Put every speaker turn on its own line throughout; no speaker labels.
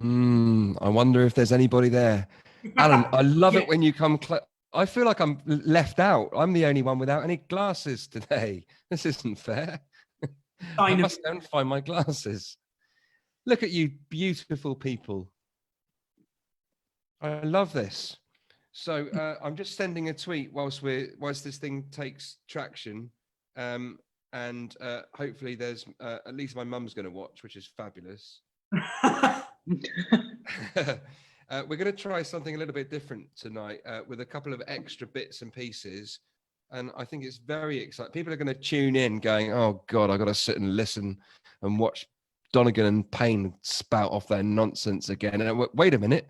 I wonder if there's anybody there. Alan, I love
Yeah.
it when you come. I feel like I'm left out. I'm the only one without any glasses today. This isn't fair. I must go and find my glasses. Look at you, beautiful people. I love this. So I'm just sending a tweet whilst this thing takes traction, and hopefully there's at least my mum's going to watch, which is fabulous. We're going to try something a little bit different tonight with a couple of extra bits and pieces, and I think it's very exciting. People are going to tune in, going, "Oh God, I got to sit and listen and watch Donegan and Payne spout off their nonsense again." And wait a minute.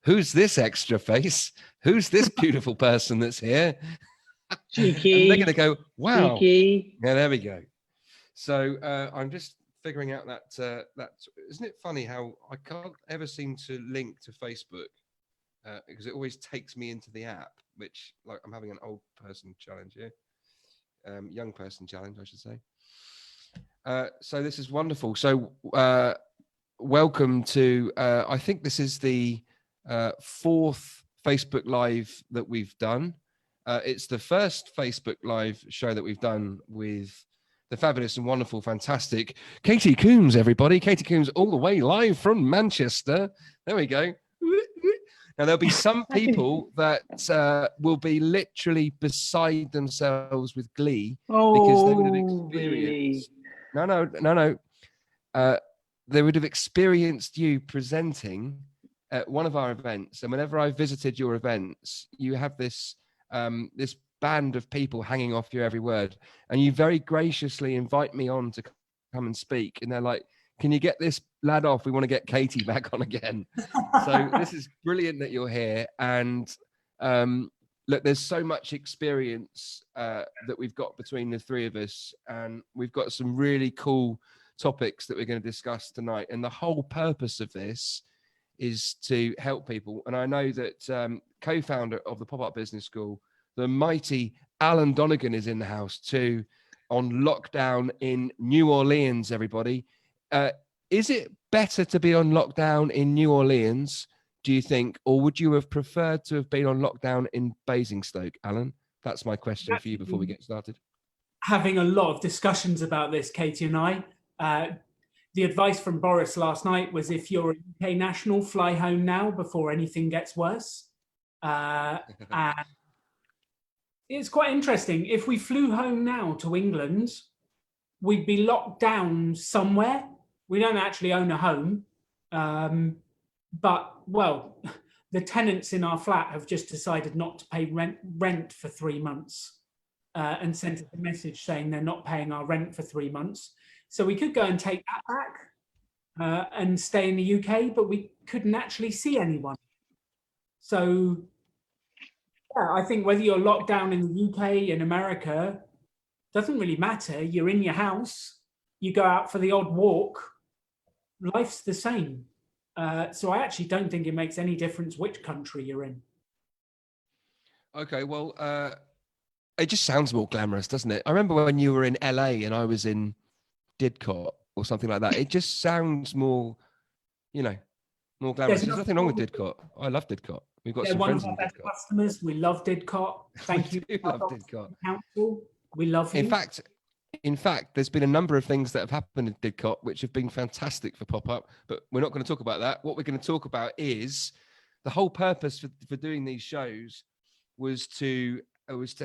Who's this extra face? Who's this beautiful person that's here?
Cheeky.
And they're going to go, wow.
Cheeky.
Yeah, there we go. So I'm just figuring out that isn't it funny how I can't ever seem to link to Facebook because it always takes me into the app, which, like, I'm having an old person challenge here, young person challenge, I should say. So this is wonderful. So welcome to, I think this is the fourth Facebook Live that we've done. It's the first Facebook Live show that we've done with the fabulous and wonderful, fantastic Katie Coombs, everybody. Katie Coombs all the way live from Manchester. There we go. Now, there'll be some people that will be literally beside themselves with glee because they would have experienced... No. They would have experienced you presenting at one of our events, and whenever I visited your events, you have this this band of people hanging off your every word, and you very graciously invite me on to come and speak, and they're like, "Can you get this lad off? We want to get Katie back on again." So this is brilliant that you're here, and look, there's so much experience that we've got between the three of us, and we've got some really cool topics that we're going to discuss tonight, and the whole purpose of this is to help people. And I know that co-founder of the Pop-Up Business School, the mighty Alan Donegan, is in the house too, on lockdown in New Orleans, everybody. Is it better to be on lockdown in New Orleans, do you think, or would you have preferred to have been on lockdown in Basingstoke, Alan? That's my question for you before we get started.
Having a lot of discussions about this, Katie and I. The advice from Boris last night was, if you're a UK national, fly home now before anything gets worse. And it's quite interesting. If we flew home now to England, we'd be locked down somewhere. We don't actually own a home. But, well, the tenants in our flat have just decided not to pay rent for 3 months and sent us a message saying they're not paying our rent for 3 months. So we could go and take that back and stay in the UK, but we couldn't actually see anyone. So, yeah, I think whether you're locked down in the UK, in America, doesn't really matter. You're in your house, you go out for the odd walk, life's the same. So I actually don't think it makes any difference which country you're in.
Okay, well, it just sounds more glamorous, doesn't it? I remember when you were in LA and I was in Didcot or something like that. It just sounds more, more glamorous. There's nothing wrong with Didcot. I love Didcot. We've got some friends in Didcot.
Customers, we love Didcot. Thank you.
We love Didcot.
Council, we love you.
In fact, there's been a number of things that have happened in Didcot which have been fantastic for Pop-Up, but we're not going to talk about that. What we're going to talk about is the whole purpose for doing these shows was to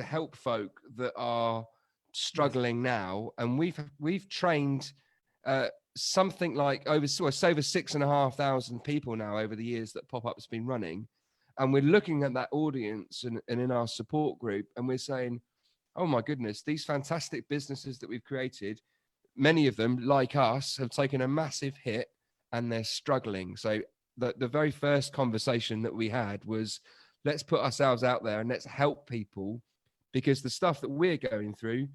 help folk that are struggling now, and we've trained something like over 6,500 people now over the years that Pop-Up's been running, and we're looking at that audience and in our support group, and we're saying, oh my goodness, these fantastic businesses that we've created, many of them, like us, have taken a massive hit and they're struggling. So the very first conversation that we had was, let's put ourselves out there and let's help people, because the stuff that we're going through,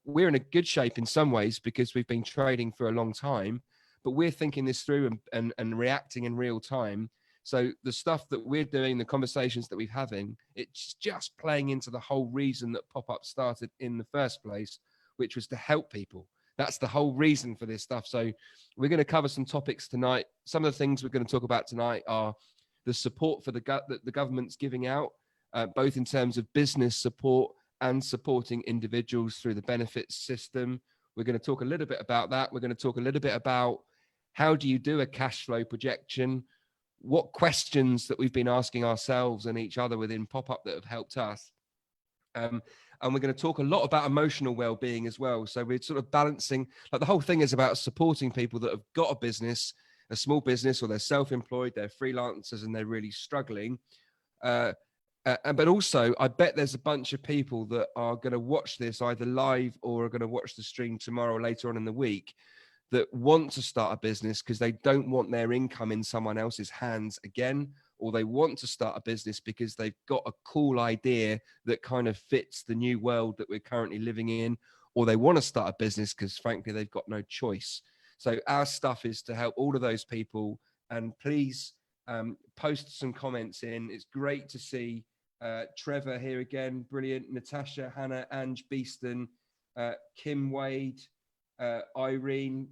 we're in a good shape in some ways because we've been trading for a long time, but we're thinking this through and reacting in real time. So the stuff that we're doing, the conversations that we're having, it's just playing into the whole reason that Pop-Up started in the first place, which was to help people, That's the whole reason for this stuff. So we're going to cover some topics tonight. Some of the things we're going to talk about tonight are the support for that the government's giving out, both in terms of business support and supporting individuals through the benefits system. We're going to talk a little bit about that. We're going to talk a little bit about how do you do a cash flow projection, what questions that we've been asking ourselves and each other within PopUp that have helped us. And we're going to talk a lot about emotional well-being as well. So we're sort of balancing, like the whole thing is about supporting people that have got a business, a small business, or they're self-employed, they're freelancers, and they're really struggling. But also, I bet there's a bunch of people that are going to watch this either live or are going to watch the stream tomorrow or later on in the week that want to start a business because they don't want their income in someone else's hands again, or they want to start a business because they've got a cool idea that kind of fits the new world that we're currently living in, or they want to start a business because frankly, they've got no choice. So our stuff is to help all of those people. And please post some comments in. It's great to see Trevor here again. Brilliant. Natasha, Hannah, Ange Beeston, Kim Wade, Irene,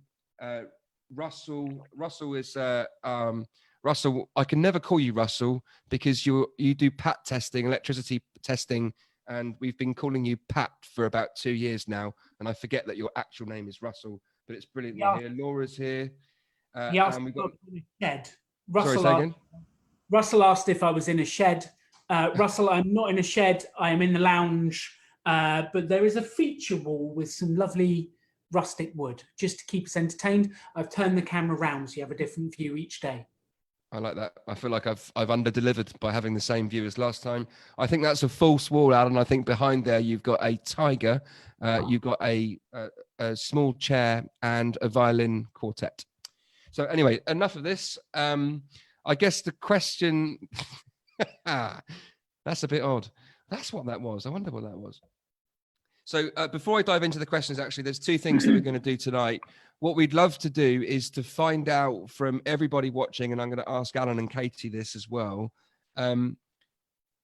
Russell. Russell is Russell. I can never call you Russell because you do PAT testing, electricity testing, and we've been calling you Pat for about 2 years now, and I forget that your actual name is Russell. But it's brilliant.
Yeah.
You're here. Laura's here.
And
we've got
in a shed. Russell asked if I was in a shed. Russell, I'm not in a shed. I am in the lounge, but there is a feature wall with some lovely rustic wood just to keep us entertained. I've turned the camera around so you have a different view each day.
I like that. I feel like I've under-delivered by having the same view as last time. I think that's a false wall, Alan. I think behind there you've got a tiger, you've got a small chair and a violin quartet. So anyway, enough of this. I guess the question, that's a bit odd. That's what that was. I wonder what that was. So before I dive into the questions, actually, there's two things that we're going to do tonight. What we'd love to do is to find out from everybody watching, and I'm going to ask Alan and Katie this as well.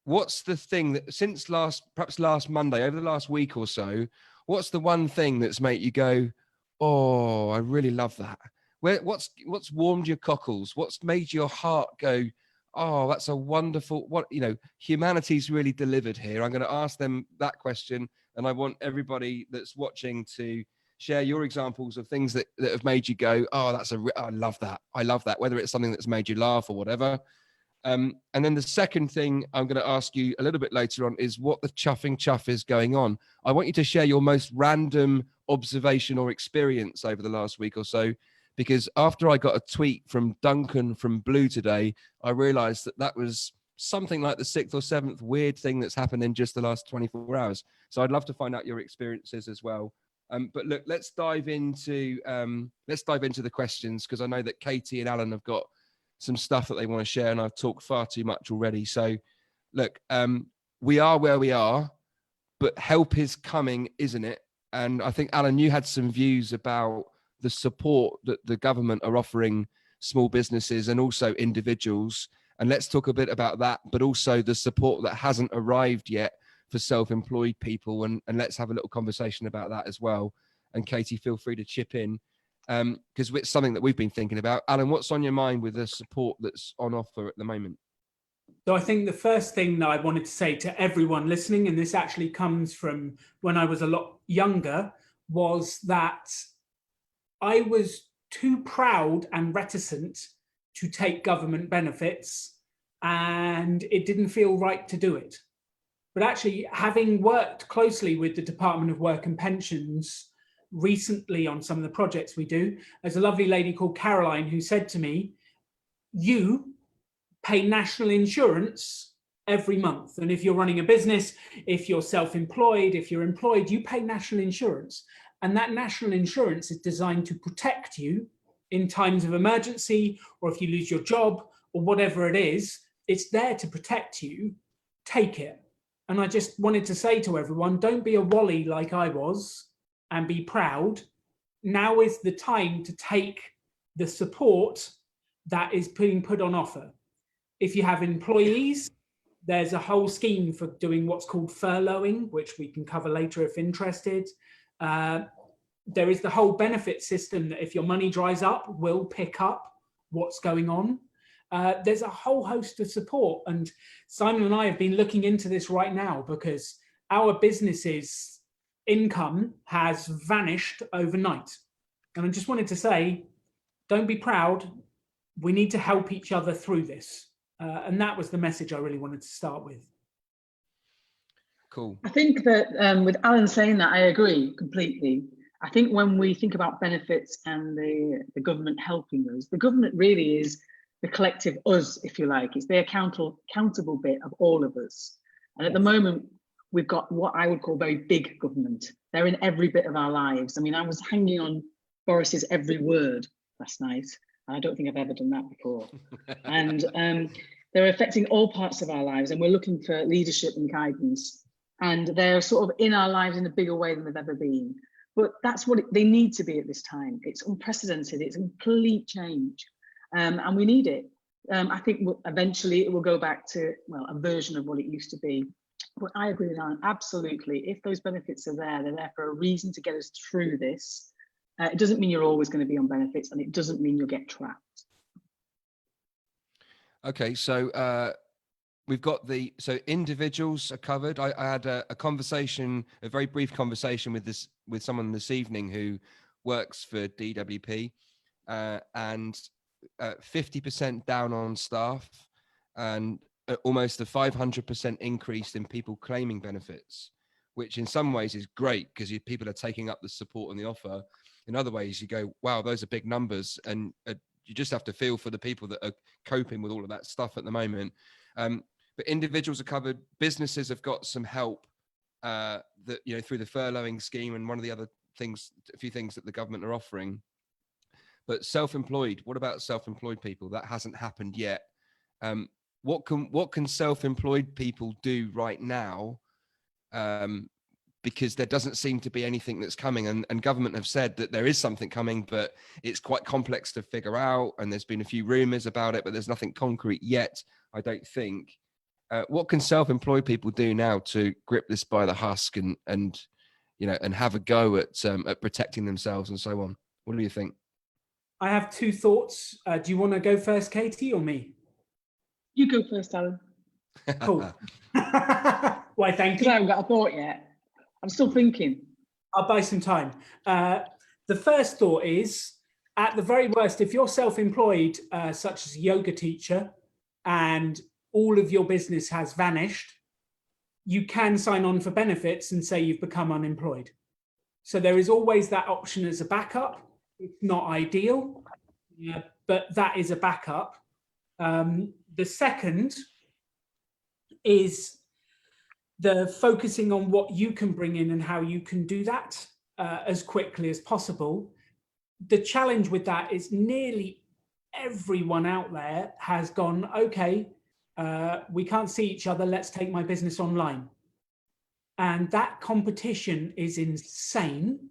What's the thing that since perhaps last Monday, over the last week or so, what's the one thing that's made you go, oh, I really love that? What's warmed your cockles? What's made your heart go, oh, that's a wonderful, humanity's really delivered here. I'm going to ask them that question. And I want everybody that's watching to share your examples of things that have made you go, oh, I love that. I love that. Whether it's something that's made you laugh or whatever. And then the second thing I'm going to ask you a little bit later on is what the chuffing chuff is going on. I want you to share your most random observation or experience over the last week or so, because after I got a tweet from Duncan from Blue today, I realized that was something like the 6th or 7th weird thing that's happened in just the last 24 hours. So I'd love to find out your experiences as well. But look, let's dive into the questions, because I know that Katie and Alan have got some stuff that they want to share, and I've talked far too much already. So look, we are where we are, but help is coming, isn't it? And I think, Alan, you had some views about the support that the government are offering small businesses and also individuals. And let's talk a bit about that, but also the support that hasn't arrived yet for self-employed people. And let's have a little conversation about that as well. And Katie, feel free to chip in, because it's something that we've been thinking about. Alan, what's on your mind with the support that's on offer at the moment?
So I think the first thing that I wanted to say to everyone listening, and this actually comes from when I was a lot younger, was that I was too proud and reticent to take government benefits, and it didn't feel right to do it. But actually, having worked closely with the Department of Work and Pensions recently on some of the projects we do, there's a lovely lady called Caroline who said to me, you pay national insurance every month. And if you're running a business, if you're self-employed, if you're employed, you pay national insurance. And that national insurance is designed to protect you in times of emergency, or if you lose your job or whatever it is, it's there to protect you. Take it. And I just wanted to say to everyone, don't be a wally like I was and be proud. Now is the time to take the support that is being put on offer. If you have employees, there's a whole scheme for doing what's called furloughing, which we can cover later if interested. there is the whole benefit system that if your money dries up, will pick up what's going on. There's a whole host of support. And Simon and I have been looking into this right now because our business's income has vanished overnight. And I just wanted to say, don't be proud. We need to help each other through this. And that was the message I really wanted to start with.
Cool.
I think that with Alan saying that, I agree completely. I think when we think about benefits and the government helping us, the government really is the collective us, if you like. It's the accountable bit of all of us. And at the moment, we've got what I would call very big government. They're in every bit of our lives. I mean, I was hanging on Boris's every word last night. I don't think I've ever done that before. And they're affecting all parts of our lives, and we're looking for leadership and guidance. And they're sort of in our lives in a bigger way than they've ever been. But that's what they need to be at this time. It's unprecedented. It's a complete change, and we need it. I think eventually it will go back to, well, a version of what it used to be. But I agree with Alan, absolutely. If those benefits are there, they're there for a reason to get us through this. It doesn't mean you're always going to be on benefits, and it doesn't mean you'll get trapped.
Okay, so we've got so individuals are covered. I had a conversation, a very brief conversation with someone this evening who works for DWP, and 50% down on staff, and almost a 500% increase in people claiming benefits, which in some ways is great because people are taking up the support and the offer. In other ways, you go, wow, those are big numbers, and you just have to feel for the people that are coping with all of that stuff at the moment. But individuals are covered. Businesses have got some help that, you know, through the furloughing scheme and one of the other things, a few things that the government are offering. But self-employed, what about self-employed people? That hasn't happened yet. What can self-employed people do right now? Because there doesn't seem to be anything that's coming, and government have said that there is something coming, but it's quite complex to figure out. And there's been a few rumors about it, but there's nothing concrete yet, I don't think. What can self-employed people do now to grip this by the husk and you know, and have a go at protecting themselves and so on? What do you think?
I have two thoughts. Do you want to go first, Katie, or me?
You go first, Alan.
Cool. Why, thank
Because
you.
I haven't got a thought yet. I'm still thinking.
I'll buy some time. The first thought is, at the very worst, if you're self-employed, such as a yoga teacher, and all of your business has vanished, you can sign on for benefits and say you've become unemployed. So there is always that option as a backup. It's not ideal, but that is a backup. The second is the focusing on what you can bring in and how you can do that as quickly as possible. The challenge with that is nearly everyone out there has gone, okay, we can't see each other, let's take my business online. And that competition is insane.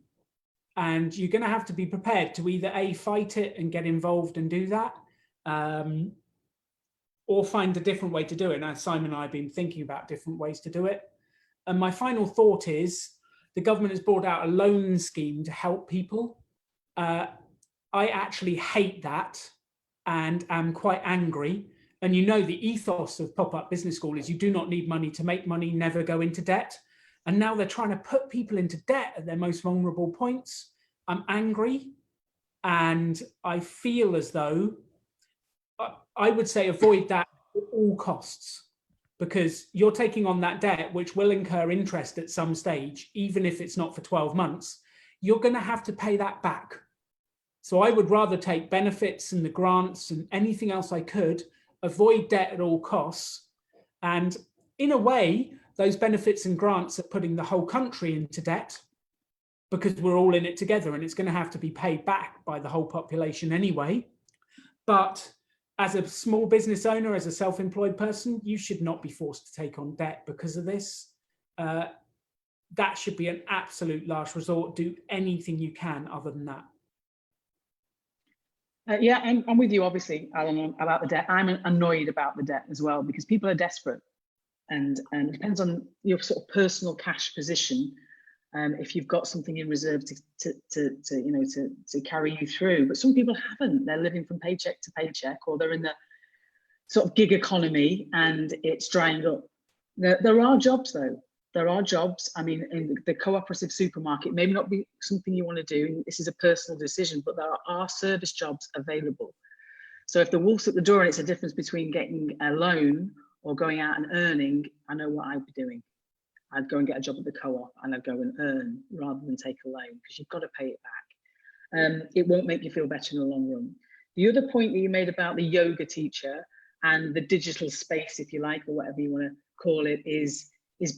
And you're going to have to be prepared to either A, fight it and get involved and do that, or find a different way to do it. Now, Simon and I have been thinking about different ways to do it. And my final thought is the government has brought out a loan scheme to help people. I actually hate that and am quite angry. And you know, the ethos of PopUp Business School is you do not need money to make money, never go into debt. And now they're trying to put people into debt at their most vulnerable points. I'm angry, and I feel as though I would say avoid that at all costs, because you're taking on that debt, which will incur interest at some stage, even if it's not for 12 months, you're going to have to pay that back. So I would rather take benefits and the grants and anything else I could, avoid debt at all costs. And in a way, those benefits and grants are putting the whole country into debt because we're all in it together, and it's going to have to be paid back by the whole population anyway. But as a small business owner, as a self-employed person, you should not be forced to take on debt because of this. That should be an absolute last resort. Do anything you can other than that.
Yeah, I'm with you, obviously, Alan, about the debt. I'm annoyed about the debt as well, because people are desperate, and it depends on your sort of personal cash position. if you've got something in reserve to carry you through. But some people haven't. They're living from paycheck to paycheck, or they're in the sort of gig economy and it's drying up. There are jobs though. There are jobs. I mean, in the cooperative supermarket, maybe not be something you want to do. This is a personal decision, but there are service jobs available. So if the wolf's at the door and it's a difference between getting a loan or going out and earning, I know what I'd be doing. I'd go and get a job at the co-op and I'd go and earn rather than take a loan, because you've got to pay it back. It won't make you feel better in the long run. The other point that you made about the yoga teacher and the digital space, if you like, or whatever you want to call it, is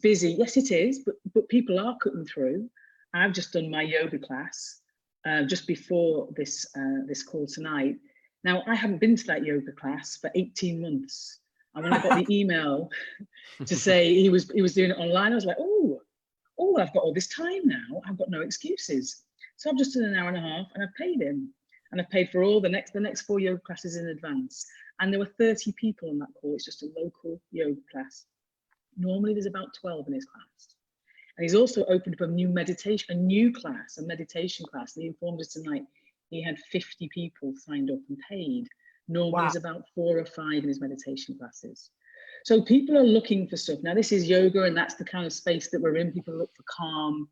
busy. Yes, it is, but people are cutting through. I've just done my yoga class just before this call tonight. Now, I haven't been to that yoga class for 18 months. And when I got the email to say he was doing it online, I was like, oh, I've got all this time now. I've got no excuses. So I've just done an hour and a half and I've paid him. And I've paid for all the next 4 yoga classes in advance. And there were 30 people on that call. It's just a local yoga class. Normally there's about 12 in his class. And he's also opened up a new meditation class. And he informed us tonight he had 50 people signed up and paid. Normally there's about 4 or 5 in his meditation classes. So people are looking for stuff. Now this is yoga, and that's the kind of space that we're in. People look for calm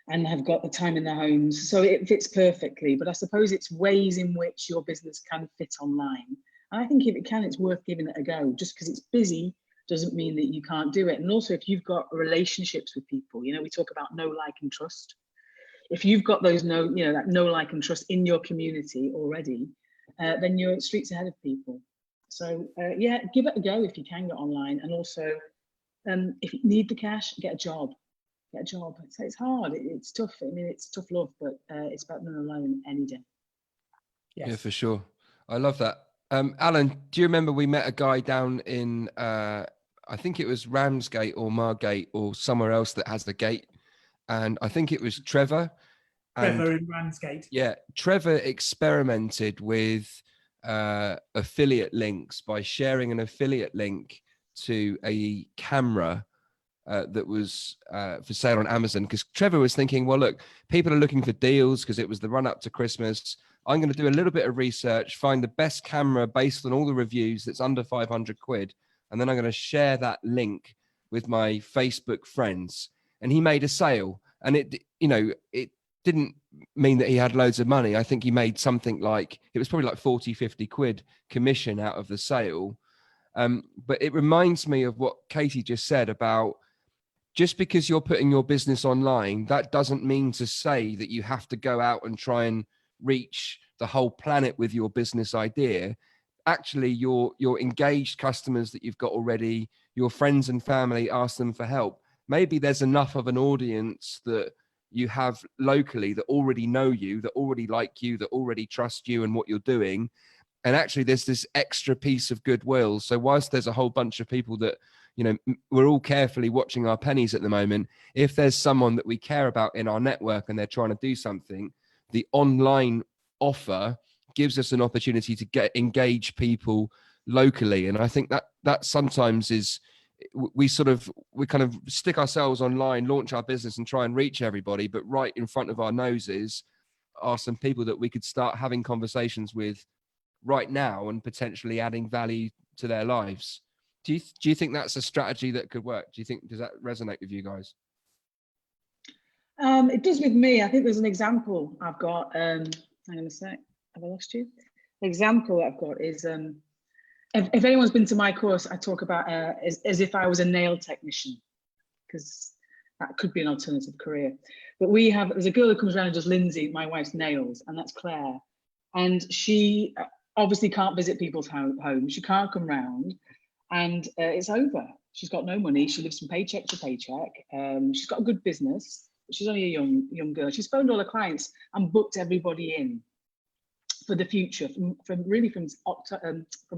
and have got the time in their homes. So it fits perfectly, but I suppose it's ways in which your business can fit online. And I think if it can, it's worth giving it a go. Just because it's busy doesn't mean that you can't do it. And also if you've got relationships with people, we talk about know, like, and trust. If you've got those that know, like, and trust in your community already, then you're streets ahead of people. So yeah, give it a go if you can get online. And also, if you need the cash, get a job. It's hard. It's tough. I mean, it's tough love, but it's better than alone any day.
Yes. Yeah, for sure. I love that. Alan, do you remember we met a guy down in, I think it was Ramsgate or Margate or somewhere else that has the gate. And I think it was Trevor.
Trevor in Ramsgate.
Yeah, Trevor experimented with affiliate links by sharing an affiliate link to a camera that was for sale on Amazon, because Trevor was thinking, well, look, people are looking for deals because it was the run up to Christmas. I'm going to do a little bit of research, find the best camera based on all the reviews that's under 500 quid. And then I'm going to share that link with my Facebook friends. And he made a sale, and it didn't mean that he had loads of money. I think he made something like, it was probably like 40, 50 quid commission out of the sale. But it reminds me of what Katie just said about, just because you're putting your business online, that doesn't mean to say that you have to go out and try and reach the whole planet with your business idea. Actually, your engaged customers that you've got already, your friends and family, ask them for help. Maybe there's enough of an audience that you have locally that already know you, that already like you, that already trust you and what you're doing. And actually there's this extra piece of goodwill. So whilst there's a whole bunch of people that, we're all carefully watching our pennies at the moment, if there's someone that we care about in our network and they're trying to do something, the online offer gives us an opportunity to engage people locally. And I think that sometimes is, we kind of stick ourselves online, launch our business and try and reach everybody, but right in front of our noses are some people that we could start having conversations with right now and potentially adding value to their lives. Do you think that's a strategy that could work? Does that resonate with you guys?
It does with me. I think there's an example I've got. Hang on a sec. Have I lost you? The example I've got is, if anyone's been to my course, I talk about as if I was a nail technician, because that could be an alternative career. But there's a girl who comes around and does Lindsay, my wife's nails, and that's Claire. And she obviously can't visit people's homes. She can't come round, and it's over. She's got no money. She lives from paycheck to paycheck. She's got a good business, but she's only a young girl. She's phoned all her clients and booked everybody in for the future from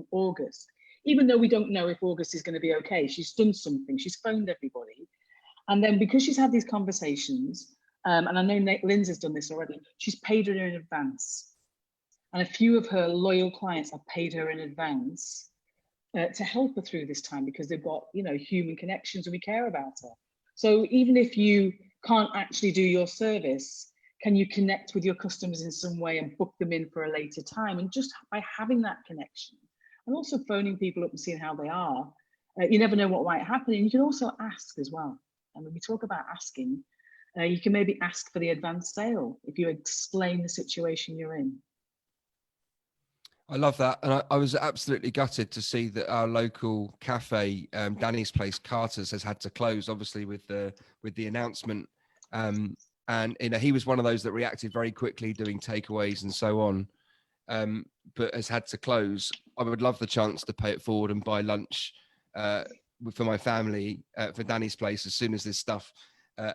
August, even though we don't know if August is going to be okay. She's done something. She's phoned everybody, and then because she's had these conversations, and I know Lindsay's done this already, she's paid her in advance, and a few of her loyal clients have paid her in advance to help her through this time, because they've got human connections and we care about her. So even if you can't actually do your service, can you connect with your customers in some way and book them in for a later time? And just by having that connection, and also phoning people up and seeing how they are, you never know what might happen. And you can also ask as well. And when we talk about asking, you can maybe ask for the advanced sale if you explain the situation you're in.
I love that, and I was absolutely gutted to see that our local cafe, Danny's Place, Carter's, has had to close, obviously with the announcement. And he was one of those that reacted very quickly, doing takeaways and so on, but has had to close. I would love the chance to pay it forward and buy lunch for my family for Danny's Place as soon as this stuff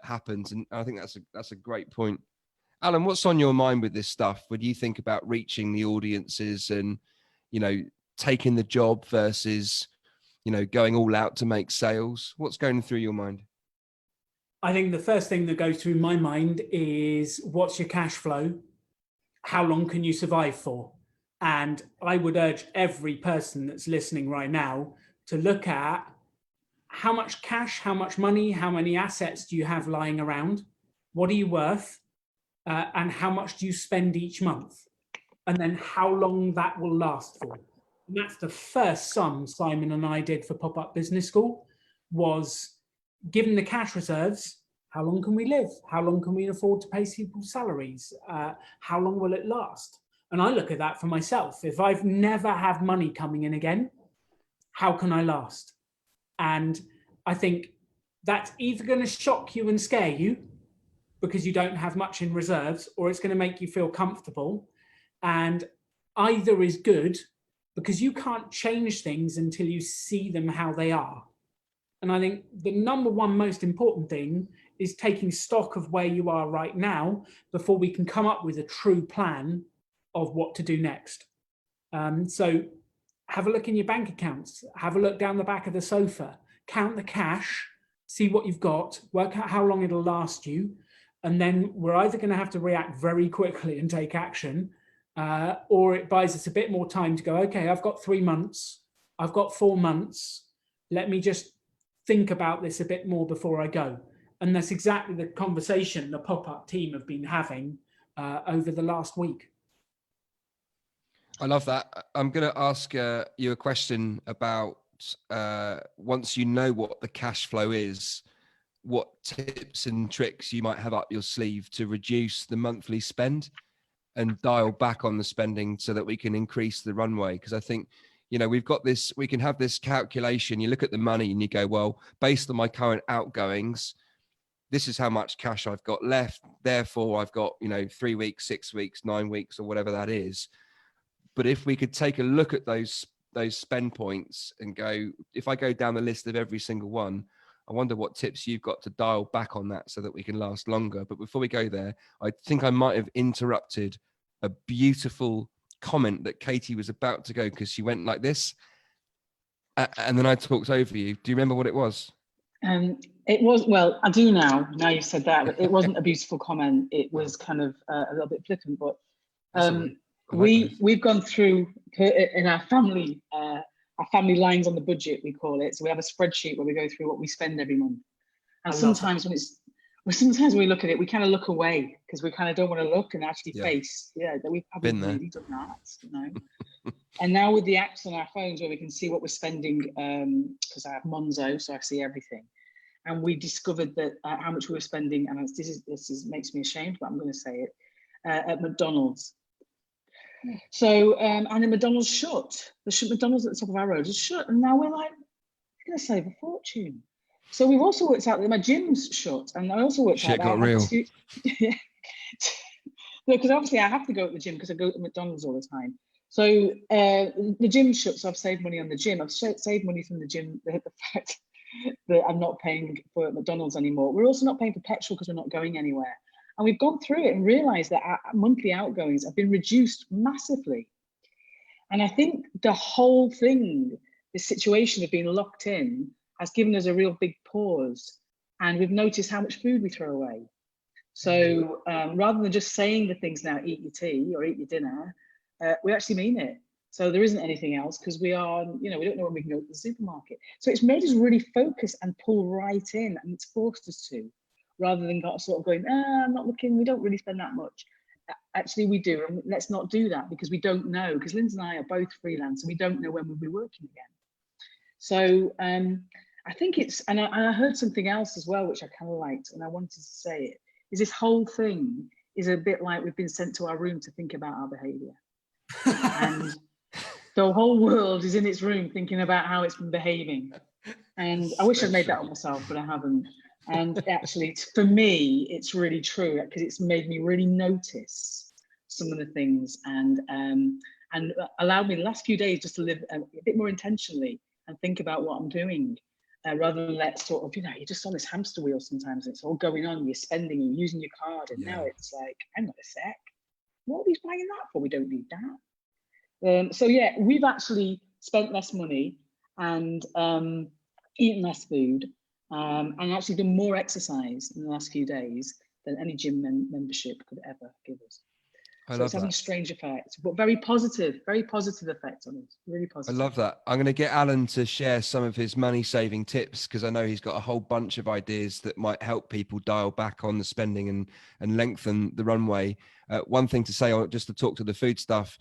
happens, and I think that's a great point. Alan, what's on your mind with this stuff? When you think about reaching the audiences and, taking the job versus, going all out to make sales, what's going through your mind?
I think the first thing that goes through my mind is, what's your cash flow? How long can you survive for? And I would urge every person that's listening right now to look at how much cash, how much money, how many assets do you have lying around? What are you worth? And how much do you spend each month? And then how long that will last for. And that's the first sum Simon and I did for PopUp Business School, was given the cash reserves, how long can we live? How long can we afford to pay people's salaries? How long will it last? And I look at that for myself. If I've never had money coming in again, how can I last? And I think that's either going to shock you and scare you, because you don't have much in reserves, or it's going to make you feel comfortable. And either is good, because you can't change things until you see them how they are. And I think the number one most important thing is taking stock of where you are right now before we can come up with a true plan of what to do next. So have a look in your bank accounts, have a look down the back of the sofa, count the cash, see what you've got, work out how long it'll last you. And then we're either going to have to react very quickly and take action, or it buys us a bit more time to go, okay, I've got 3 months, I've got 4 months. Let me just think about this a bit more before I go. And that's exactly the conversation the PopUp team have been having over the last week.
I love that. I'm going to ask you a question about once you know what the cash flow is, what tips and tricks you might have up your sleeve to reduce the monthly spend and dial back on the spending so that we can increase the runway. Because I think, we've got this, we can have this calculation. You look at the money and you go, well, based on my current outgoings, this is how much cash I've got left. Therefore, I've got, 3 weeks, 6 weeks, 9 weeks, or whatever that is. But if we could take a look at those spend points and go, if I go down the list of every single one, I wonder what tips you've got to dial back on that so that we can last longer. But before we go there, I think I might have interrupted a beautiful comment that Katie was about to go, because she went like this. And then I talked over you. Do you remember what it was?
It was, well, I do now you've said that. It wasn't a beautiful comment. It was kind of a little bit flippant, but we've gone through in our family lines on the budget, we call it. So we have a spreadsheet where we go through what we spend every month. And sometimes sometimes when we look at it, we kind of look away because we kind of don't want to look and actually face, that we've probably really done that, And now with the apps on our phones where we can see what we're spending, because I have Monzo, so I see everything. And we discovered that how much we were spending, and this makes me ashamed, but I'm going to say it, at McDonald's. So, and the McDonald's shut. The McDonald's at the top of our road is shut. And now we're like, we're going to save a fortune. So we've also worked out that my gym's shut. And I also worked out that
got real.
Because obviously I have to go to the gym because I go to McDonald's all the time. So the gym's shut, so I've saved money on the gym. I've saved money from the gym, the fact that I'm not paying for McDonald's anymore. We're also not paying for petrol because we're not going anywhere. And we've gone through it and realized that our monthly outgoings have been reduced massively. And I think the whole thing, this situation of being locked in, has given us a real big pause. And we've noticed how much food we throw away. So rather than just saying the things now, eat your tea or eat your dinner, we actually mean it. So there isn't anything else because we are, we don't know when we can go to the supermarket. So it's made us really focus and pull right in, and it's forced us to. rather than sort of going, I'm not looking, we don't really spend that much. Actually, we do, and let's not do that, because we don't know, because Lindsay and I are both freelance, and we don't know when we'll be working again. So I think it's, and I heard something else as well, which I kind of liked, and I wanted to say it, is this whole thing is a bit like we've been sent to our room to think about our behaviour. And the whole world is in its room thinking about how it's been behaving. And I wish I'd made that up myself, but I haven't. And actually, for me, it's really true, because it's made me really notice some of the things, and allowed me the last few days just to live a bit more intentionally and think about what I'm doing, rather than let sort of, you're just on this hamster wheel sometimes. It's all going on, you're spending, you're using your card, and now it's like, hang on a sec, what are we buying that for? We don't need that. So yeah, we've actually spent less money and eaten less food, and actually done more exercise in the last few days than any gym membership could ever give us. So it's having strange effects, but very positive effects on us. Really positive.
I love that. I'm going to get Alan to share some of his money saving tips, because I know he's got a whole bunch of ideas that might help people dial back on the spending and lengthen the runway. One thing to say, just to talk to the food stuff,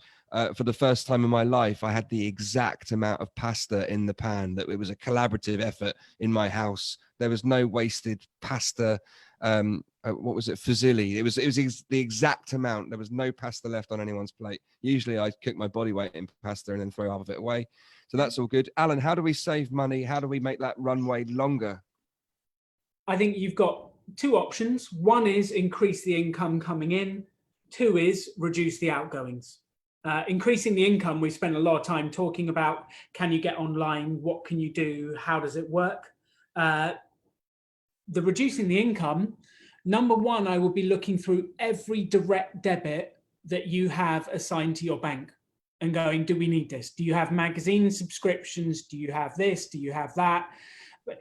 for the first time in my life, I had the exact amount of pasta in the pan. That it was a collaborative effort in my house. There was no wasted pasta. What was it? Fusilli. It was the exact amount. There was no pasta left on anyone's plate. Usually I cook my body weight in pasta and then throw half of it away. So that's all good. Alan, how do we save money? How do we make that runway longer?
I think you've got two options. One is increase the income coming in. Two is reduce the outgoings. Increasing the income, we spent a lot of time talking about, can you get online? What can you do? How does it work? The reducing the income, number one, I would be looking through every direct debit that you have assigned to your bank and going, do we need this? Do you have magazine subscriptions? Do you have this? Do you have that? But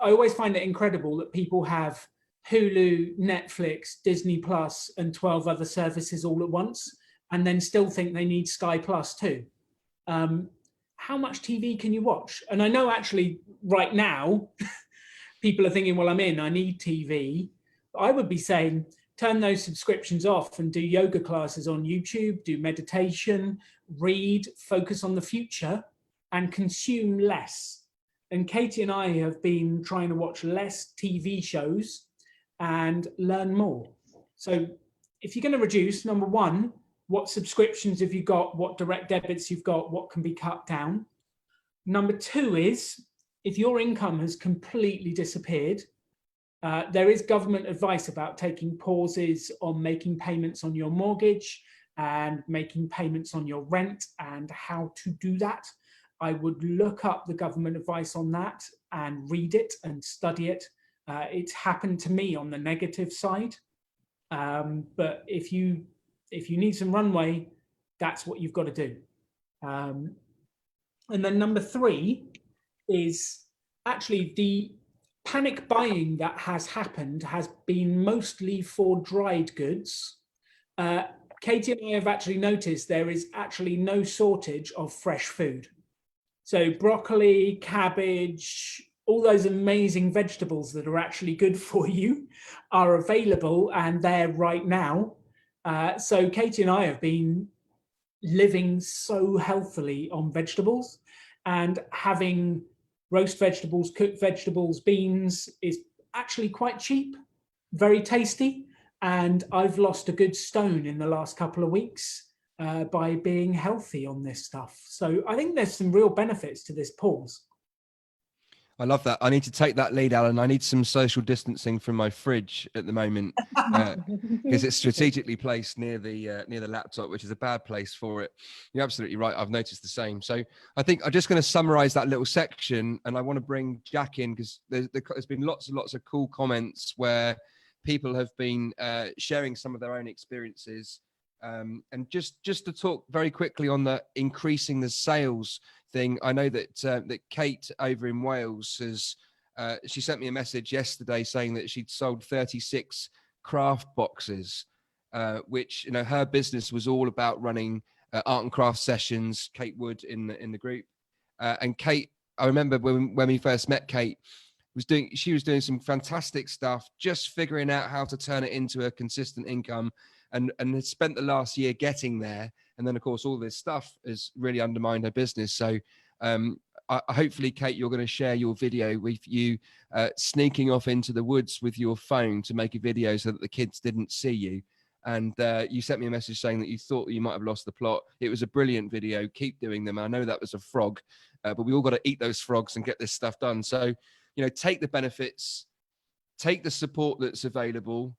I always find it incredible that people have Hulu, Netflix, Disney Plus, and 12 other services all at once, and then still think they need Sky Plus too. How much TV can you watch? And I know actually right now, people are thinking, well, I need TV. I would be saying, turn those subscriptions off and do yoga classes on YouTube, do meditation, read, focus on the future, and consume less. And Katie and I have been trying to watch less TV shows and learn more. So if you're going to reduce, number one, what subscriptions have you got? What direct debits you've got? What can be cut down? Number two is, if your income has completely disappeared, there is government advice about taking pauses on making payments on your mortgage and making payments on your rent and how to do that. I would look up the government advice on that and read it and study it. It's happened to me on the negative side. But if you need some runway, that's what you've got to do. And then number three is actually the panic buying that has happened has been mostly for dried goods. Katie and I have actually noticed there is actually no shortage of fresh food. So broccoli, cabbage, all those amazing vegetables that are actually good for you are available, and they're right now. So Katie and I have been living so healthily on vegetables, and having roast vegetables, cooked vegetables, beans is actually quite cheap, very tasty. And I've lost a good stone in the last couple of weeks by being healthy on this stuff. So I think there's some real benefits to this pause.
I love that. I need to take that lead, Alan. I need some social distancing from my fridge at the moment because it's strategically placed near the laptop, which is a bad place for it. You're absolutely right. I've noticed the same. So I think I'm just going to summarize that little section, and I want to bring Jack in because there's been lots and lots of cool comments where people have been sharing some of their own experiences. And just to talk very quickly on the increasing the sales thing, I know that Kate over in Wales has she sent me a message yesterday saying that she'd sold 36 craft boxes, which her business was all about running art and craft sessions. Kate Wood in the group, and Kate, I remember when we first met Kate, she was doing some fantastic stuff, just figuring out how to turn it into a consistent income, and had spent the last year getting there. And then, of course, all this stuff has really undermined her business. So hopefully, Kate, you're going to share your video with you sneaking off into the woods with your phone to make a video so that the kids didn't see you. And you sent me a message saying that you thought that you might have lost the plot. It was a brilliant video. Keep doing them. I know that was a frog, but we all got to eat those frogs and get this stuff done. So, you know, take the benefits, take the support that's available,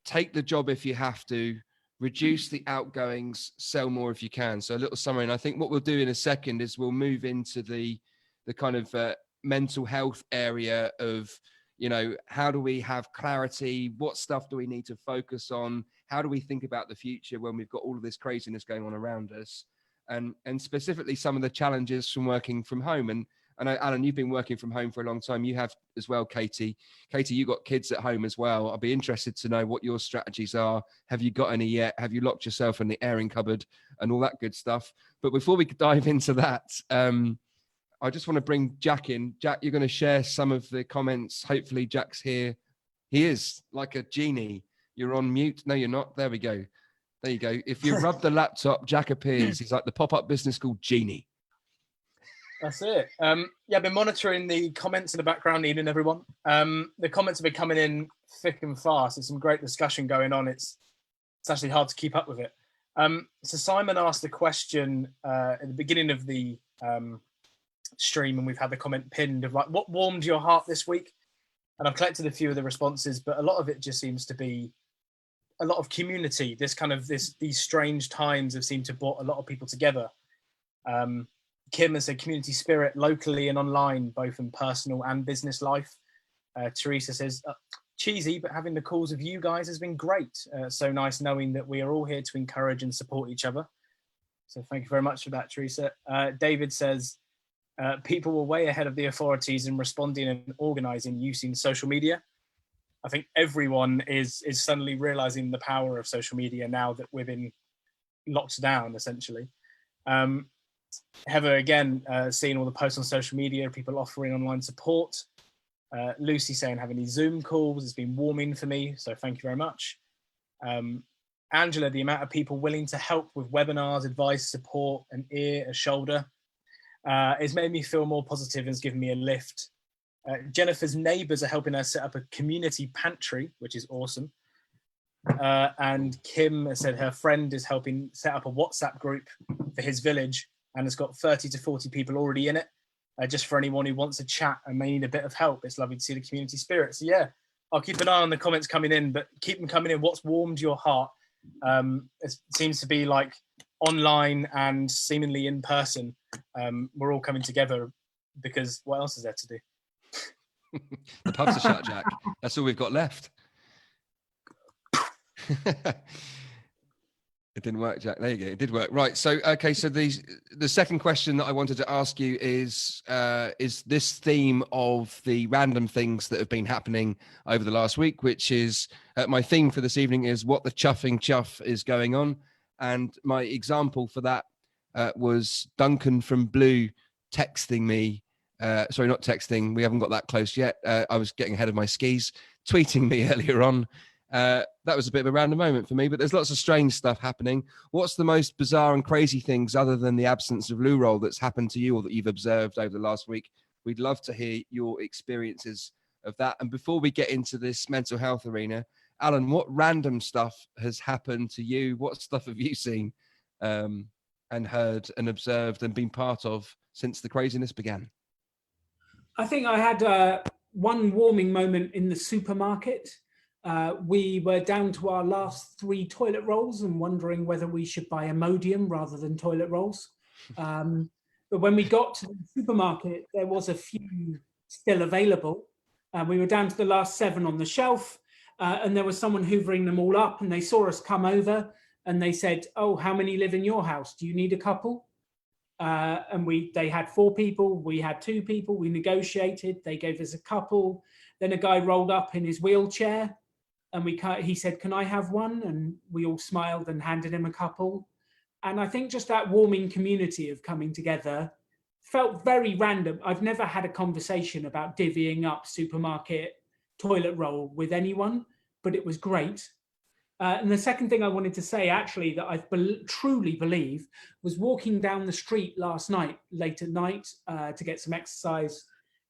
take the job if you have to, reduce the outgoings, sell more if you can. So a little summary. And I think what we'll do in a second is we'll move into the kind of mental health area of, you know, how do we have clarity? What stuff do we need to focus on? How do we think about the future when we've got all of this craziness going on around us? And specifically some of the challenges from working from home. And I know, Alan, you've been working from home for a long time. You have as well, Katie. Katie, you've got kids at home as well. I'll be interested to know what your strategies are. Have you got any yet? Have you locked yourself in the airing cupboard and all that good stuff? But before we dive into that, I just want to bring Jack in. Jack, you're going to share some of the comments. Hopefully Jack's here. He is like a genie. You're on mute. No, you're not. There we go. There you go. If you rub the laptop, Jack appears. He's like the pop-up business school genie.
That's it. Yeah, I've been monitoring the comments in the background, evening everyone. The comments have been coming in thick and fast. There's some great discussion going on. It's actually hard to keep up with it. So Simon asked a question at the beginning of the stream, and we've had the comment pinned of like, what warmed your heart this week? And I've collected a few of the responses, but a lot of it just seems to be a lot of community. These strange times have seemed to brought a lot of people together. Kim has said community spirit locally and online, both in personal and business life. Teresa says, cheesy, but having the calls of you guys has been great. So nice knowing that we are all here to encourage and support each other. So thank you very much for that, Teresa. David says, people were way ahead of the authorities in responding and organising using social media. I think everyone is suddenly realising the power of social media now that we've been locked down, essentially. Heather, again, seeing all the posts on social media, people offering online support. Lucy saying having these Zoom calls has been warming for me, so thank you very much. Angela, the amount of people willing to help with webinars, advice, support, an ear, a shoulder, it's made me feel more positive and has given me a lift. Jennifer's neighbours are helping her set up a community pantry, which is awesome. And Kim has said her friend is helping set up a WhatsApp group for his village and has got 30 to 40 people already in it, just for anyone who wants to chat and may need a bit of help. It's lovely to see the community spirit. So yeah, I'll keep an eye on the comments coming in, but keep them coming in. What's warmed your heart? It seems to be like online and seemingly in person. We're all coming together because what else is there to do?
The pubs are shut, Jack. That's all we've got left. It didn't work, Jack. There you go. It did work. Right. So, okay. So the second question that I wanted to ask you is this theme of the random things that have been happening over the last week, which is my theme for this evening is what the chuffing chuff is going on. And my example for that was Duncan from Blue texting me. Sorry, not texting. We haven't got that close yet. I was getting ahead of my skis, tweeting me earlier on. That was a bit of a random moment for me, but there's lots of strange stuff happening. What's the most bizarre and crazy things other than the absence of loo roll that's happened to you or that you've observed over the last week? We'd love to hear your experiences of that. And before we get into this mental health arena, Alan, what random stuff has happened to you? What stuff have you seen and heard and observed and been part of since the craziness began?
I think I had one warming moment in the supermarket. We were down to our last 3 toilet rolls and wondering whether we should buy Imodium rather than toilet rolls. But when we got to the supermarket, there was a few still available. We were down to the last 7 on the shelf, and there was someone hoovering them all up, and they saw us come over and they said, "Oh, how many live in your house? Do you need a couple?" And they had 4 people, we had 2 people, we negotiated, they gave us a couple. Then a guy rolled up in his wheelchair and he said, "Can I have one?" And we all smiled and handed him a couple. And I think just that warming community of coming together felt very random. I've never had a conversation about divvying up supermarket toilet roll with anyone, but it was great. And the second thing I wanted to say, actually, that I truly believe, was walking down the street last night, late at night, to get some exercise,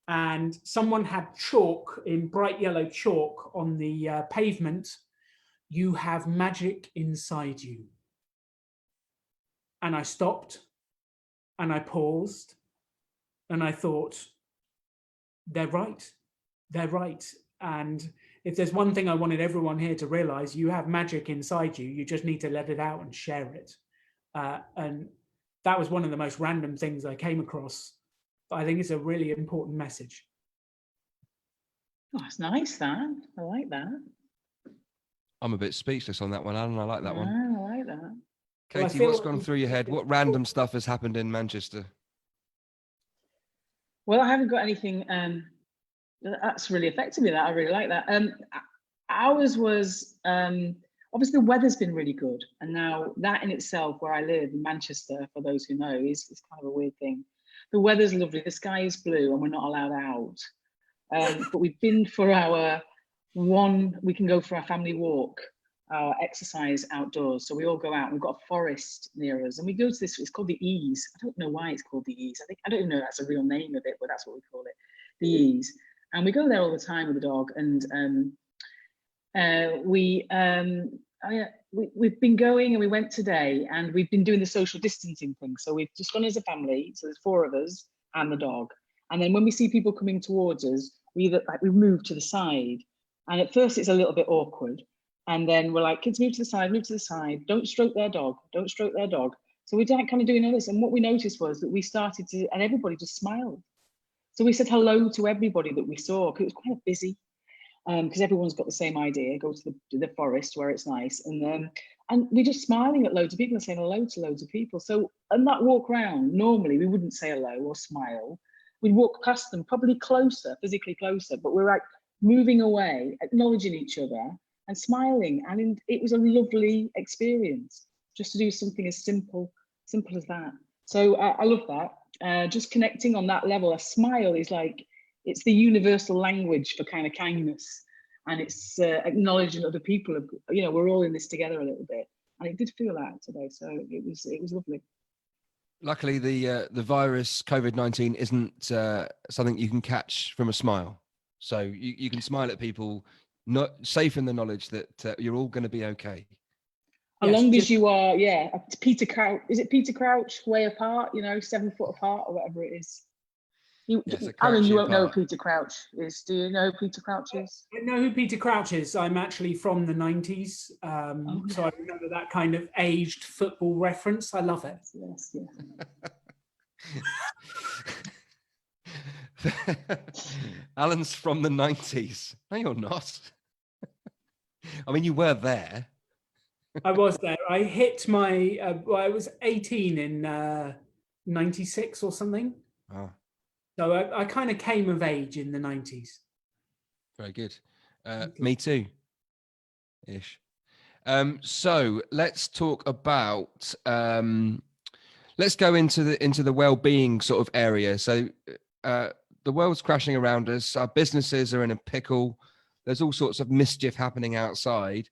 and someone had chalk, in bright yellow chalk, on the pavement. "You have magic inside you." And I stopped, and I paused, and I thought, they're right. They're right. And if there's one thing I wanted everyone here to realize, you have magic inside you. You just need to let it out and share it. And that was one of the most random things I came across. But I think it's a really important message.
Oh, that's nice, that. I like that.
I'm a bit speechless on that one, Alan. I like that one.
I like that.
Well,
Katie, what's gone through your head? What random stuff has happened in Manchester?
Well, I haven't got anything that's really affected me. That I really like that. Ours was obviously the weather's been really good, and now that in itself, where I live in Manchester, for those who know, is kind of a weird thing. The weather's lovely. The sky is blue, and we're not allowed out. But we've been for we can go for our family walk, our exercise outdoors. So we all go out. We've got a forest near us, and we go to this. It's called the Ease. I don't know why it's called the Ease. I don't even know if that's a real name of it, but that's what we call it, the Ease. And we go there all the time with the dog. And we've been going, and we went today, and we've been doing the social distancing thing. So we've just gone as a family. So there's 4 of us and the dog. And then when we see people coming towards us, we move to the side. And at first it's a little bit awkward. And then we're like, kids, move to the side, don't stroke their dog, don't stroke their dog. So we're kind of doing all this. And what we noticed was that we started to, and everybody just smiled. So we said hello to everybody that we saw, because it was kind of busy, because everyone's got the same idea, go to the forest where it's nice. And we're just smiling at loads of people and saying hello to loads of people. So on that walk round, normally we wouldn't say hello or smile. We'd walk past them, probably closer, physically closer, but we're like moving away, acknowledging each other and smiling. And it was a lovely experience just to do something as simple as that. So I love that. Just connecting on that level. A smile is like, it's the universal language for kind of kindness, and it's acknowledging other people. We're all in this together a little bit, and it did feel that today. So it was lovely.
Luckily, the virus COVID-19 isn't something you can catch from a smile. So you can smile at people, not safe in the knowledge that you're all going to be okay.
As long as you are, Peter Crouch. Is it Peter Crouch? Way apart, 7 foot apart, or whatever it is. Alan, you won't know who Peter Crouch is. Do you know who Peter Crouch is?
I know who Peter Crouch is. I'm actually from the 90s. So I remember that kind of aged football reference. I love it.
Yes.
Alan's from the 90s. No, you're not. I mean, you were there.
I was there. I hit my, I was 18 in 96 or something.
Oh.
So I kind of came of age in the 90s.
Very good. Me too, ish. So let's talk about, let's go into the well-being sort of area. So the world's crashing around us. Our businesses are in a pickle. There's all sorts of mischief happening outside.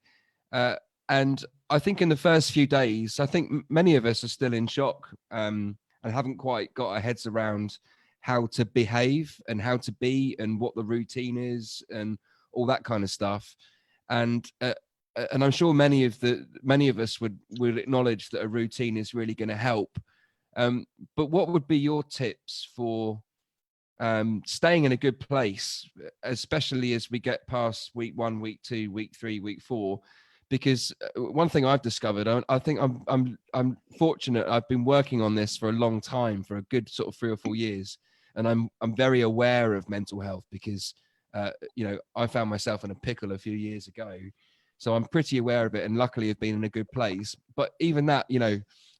And I think in the first few days, I think many of us are still in shock and haven't quite got our heads around how to behave and how to be and what the routine is and all that kind of stuff. And I'm sure many of us would acknowledge that a routine is really going to help. But what would be your tips for staying in a good place, especially as we get past week 1, week 2, week 3, week 4? Because one thing I've discovered, I think I'm fortunate. I've been working on this for a long time, for a good sort of 3 or 4 years. And I'm very aware of mental health because, I found myself in a pickle a few years ago. So I'm pretty aware of it, and luckily I've been in a good place. But even that,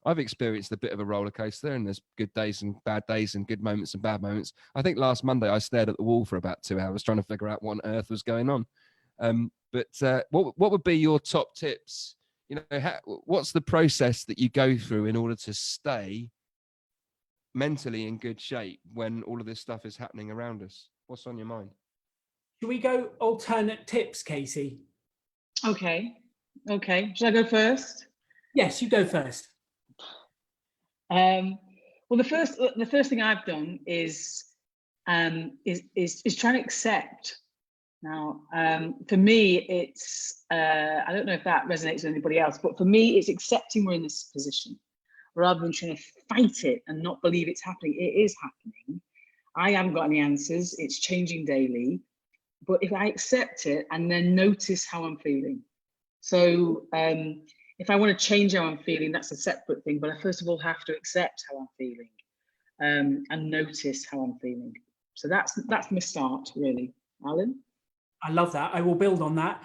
I've experienced a bit of a roller coaster, and there's good days and bad days and good moments and bad moments. I think last Monday I stared at the wall for about 2 hours trying to figure out what on earth was going on. But what would be your top tips? What's the process that you go through in order to stay mentally in good shape when all of this stuff is happening around us? What's on your mind?
Should we go alternate tips, Casey?
Okay. Should I go first?
Yes, you go first.
Well, the first thing I've done is trying to accept. Now, for me, it's I don't know if that resonates with anybody else, but for me, it's accepting we're in this position rather than trying to fight it and not believe it's happening. It is happening. I haven't got any answers. It's changing daily. But if I accept it and then notice how I'm feeling. So if I want to change how I'm feeling, that's a separate thing. But I first of all have to accept how I'm feeling and notice how I'm feeling. So that's my start, really. Alan?
I love that. I will build on that.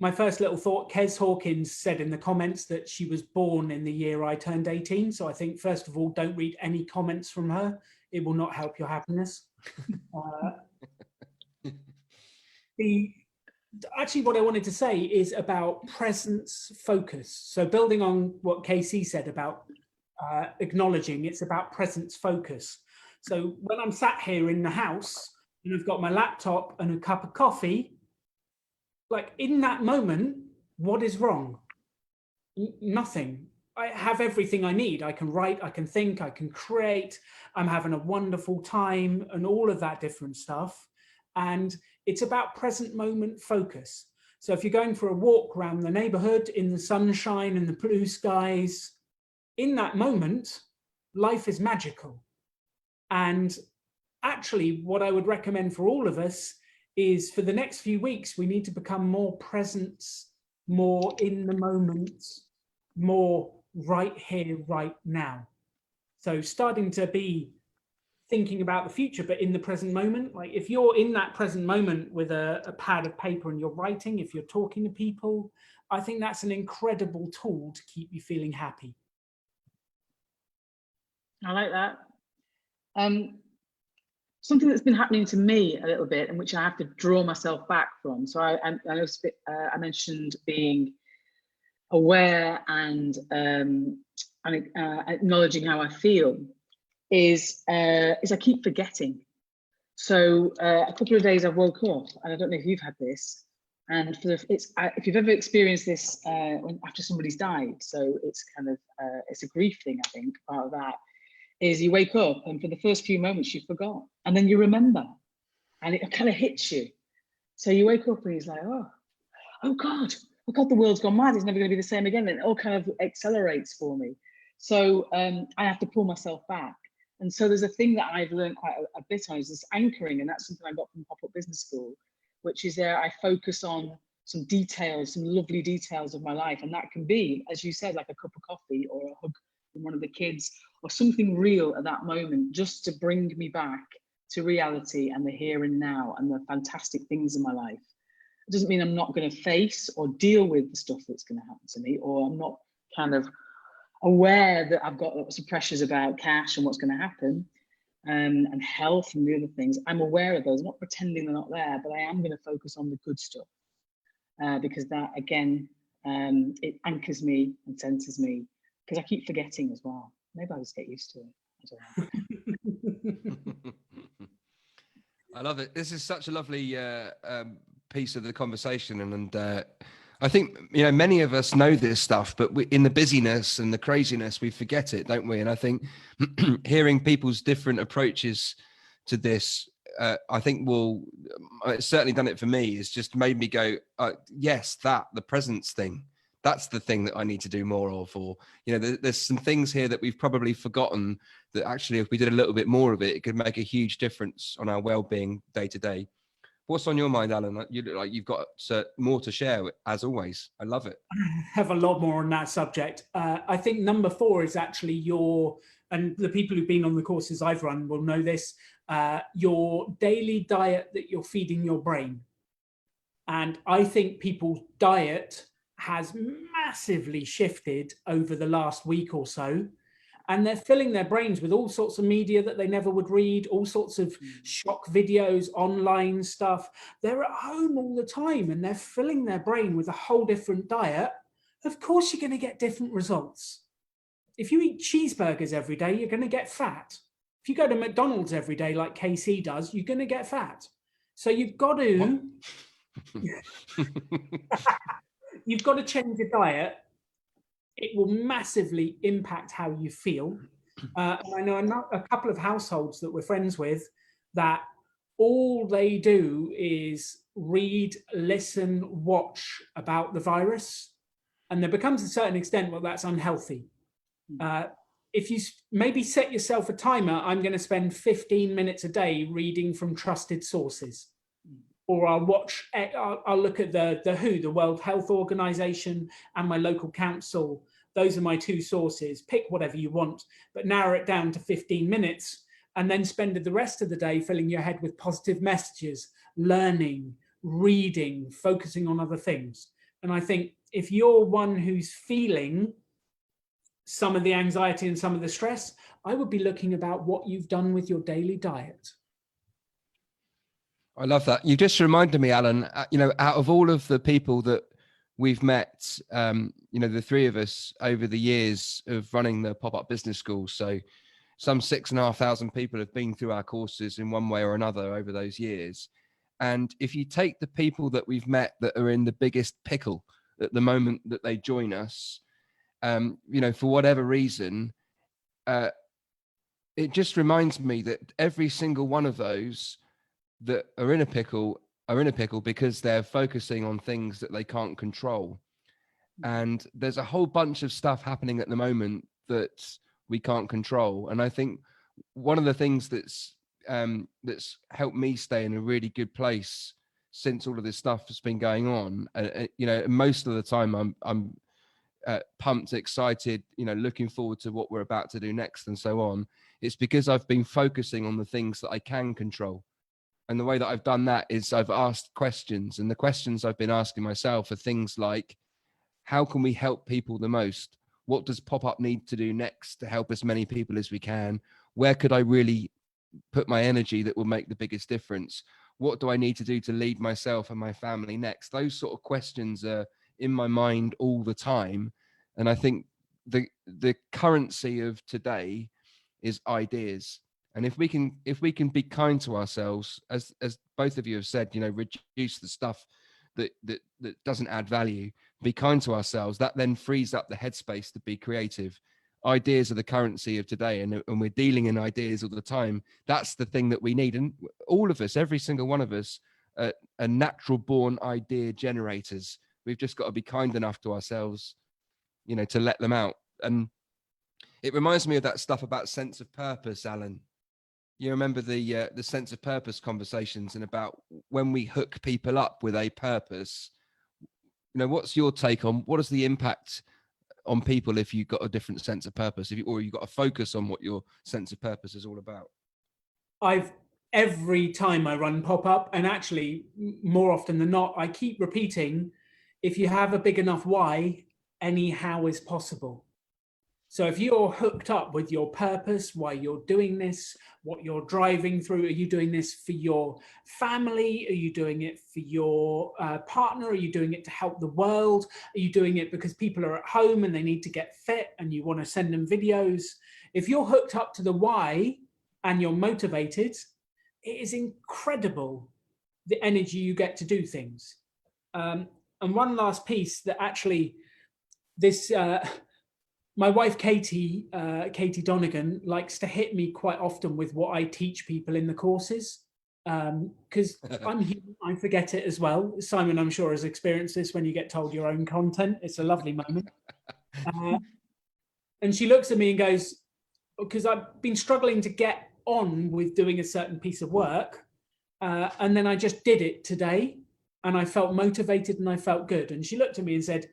My first little thought, Kez Hawkins said in the comments that she was born in the year I turned 18. So I think, first of all, don't read any comments from her. It will not help your happiness. Actually, what I wanted to say is about presence focus. So building on what Casey said about acknowledging, it's about presence focus. So when I'm sat here in the house and I've got my laptop and a cup of coffee, like in that moment, what is wrong? Nothing. I have everything I need. I can write, I can think, I can create. I'm having a wonderful time and all of that different stuff. And it's about present moment focus. So if you're going for a walk around the neighborhood in the sunshine and the blue skies, in that moment, life is magical. And actually, what I would recommend for all of us is for the next few weeks, we need to become more present, more in the moment, more right here, right now. So starting to be thinking about the future, but in the present moment. Like if you're in that present moment with a pad of paper and you're writing, if you're talking to people, I think that's an incredible tool to keep you feeling happy.
I like that. Something that's been happening to me a little bit and which I have to draw myself back from. So I mentioned being aware and acknowledging how I feel is I keep forgetting. So a couple of days I've woke up, and I don't know if you've had this, and if you've ever experienced this after somebody's died, so it's kind of it's a grief thing. I think part of that is you wake up and for the first few moments you forgot, and then you remember, and it kind of hits you. So you wake up and he's like, oh God, the world's gone mad. It's never going to be the same again. And it all kind of accelerates for me. So I have to pull myself back. And so there's a thing that I've learned quite a bit on is this anchoring, and that's something I got from PopUp Business School, which is I focus on some details, some lovely details of my life. And that can be, as you said, like a cup of coffee or a hug from one of the kids or something real at that moment, just to bring me back to reality and the here and now and the fantastic things in my life. It doesn't mean I'm not going to face or deal with the stuff that's going to happen to me, or I'm not kind of aware that I've got lots of pressures about cash and what's going to happen, and health and the other things. I'm aware of those. I'm not pretending they're not there, but I am going to focus on the good stuff because that, again, it anchors me and centers me, because I keep forgetting as well. Maybe I'll just get used to it. I don't know.
I love it. This is such a lovely piece of the conversation, and I think, you know, many of us know this stuff, but in the busyness and the craziness, we forget it, don't we? And I think hearing people's different approaches to this, I think it's certainly done it for me. It's just made me go, yes, the presence thing. That's the thing that I need to do more of. Or, you know, there's some things here that we've probably forgotten that actually, if we did a little bit more of it, it could make a huge difference on our well-being day to day. What's on your mind, Alan? You look like you've got more to share, as always. I love it.
I have a lot more on that subject. I think number 4 is actually and the people who've been on the courses I've run will know this, your daily diet that you're feeding your brain. And I think people's diet has massively shifted over the last week or so. And they're filling their brains with all sorts of media that they never would read, all sorts of shock videos, online stuff. They're at home all the time and they're filling their brain with a whole different diet. Of course, you're going to get different results. if you eat cheeseburgers every day, you're going to get fat. If you go to McDonald's every day, like KC does, you're going to get fat. So you've got to, you've got to change your diet. It will massively impact how you feel. And I know a couple of households that we're friends with that all they do is read, listen, watch about the virus. And there becomes a certain extent, well, that's unhealthy. If you maybe set yourself a timer, I'm going to spend 15 minutes a day reading from trusted sources. Or I'll look at the WHO, the World Health Organization, and my local council. Those are my two sources. Pick whatever you want, but narrow it down to 15 minutes and then spend the rest of the day filling your head with positive messages, learning, reading, focusing on other things. And I think if you're one who's feeling some of the anxiety and some of the stress, I would be looking about what you've done with your daily diet.
I love that. You just reminded me, Alan, out of all of the people that we've met, the three of us over the years of running the PopUp Business School. So some 6,500 people have been through our courses in one way or another over those years. And if you take the people that we've met that are in the biggest pickle at the moment that they join us, for whatever reason, it just reminds me that every single one of those that are in a pickle because they're focusing on things that they can't control. And there's a whole bunch of stuff happening at the moment that we can't control. And I think one of the things that's helped me stay in a really good place since all of this stuff has been going on, most of the time I'm pumped, excited, looking forward to what we're about to do next and so on. It's because I've been focusing on the things that I can control. And the way that I've done that is I've asked questions, and the questions I've been asking myself are things like, how can we help people the most? What does PopUp need to do next to help as many people as we can? Where could I really put my energy that will make the biggest difference? What do I need to do to lead myself and my family next? Those sort of questions are in my mind all the time. And I think the currency of today is ideas. And if we can be kind to ourselves, as both of you have said, reduce the stuff that doesn't add value, be kind to ourselves, that then frees up the headspace to be creative. Ideas are the currency of today, and we're dealing in ideas all the time. That's the thing that we need. And all of us, every single one of us, are natural born idea generators. We've just got to be kind enough to ourselves, to let them out. And it reminds me of that stuff about sense of purpose, Alan. You remember the sense of purpose conversations, and about when we hook people up with a purpose. What's your take on what is the impact on people if you've got a different sense of purpose, or you've got to focus on what your sense of purpose is all about?
Every time I run PopUp, and actually more often than not, I keep repeating, if you have a big enough why, any how is possible. So if you're hooked up with your purpose, why you're doing this, what you're driving through, are you doing this for your family? Are you doing it for your partner? Are you doing it to help the world? Are you doing it because people are at home and they need to get fit and you want to send them videos? If you're hooked up to the why and you're motivated, it is incredible the energy you get to do things. And one last piece that actually this... my wife, Katie Donegan, likes to hit me quite often with what I teach people in the courses, because I'm human, I forget it as well. Simon, I'm sure, has experienced this when you get told your own content. It's a lovely moment. And she looks at me and goes, because I've been struggling to get on with doing a certain piece of work, and then I just did it today, and I felt motivated and I felt good. And she looked at me and said,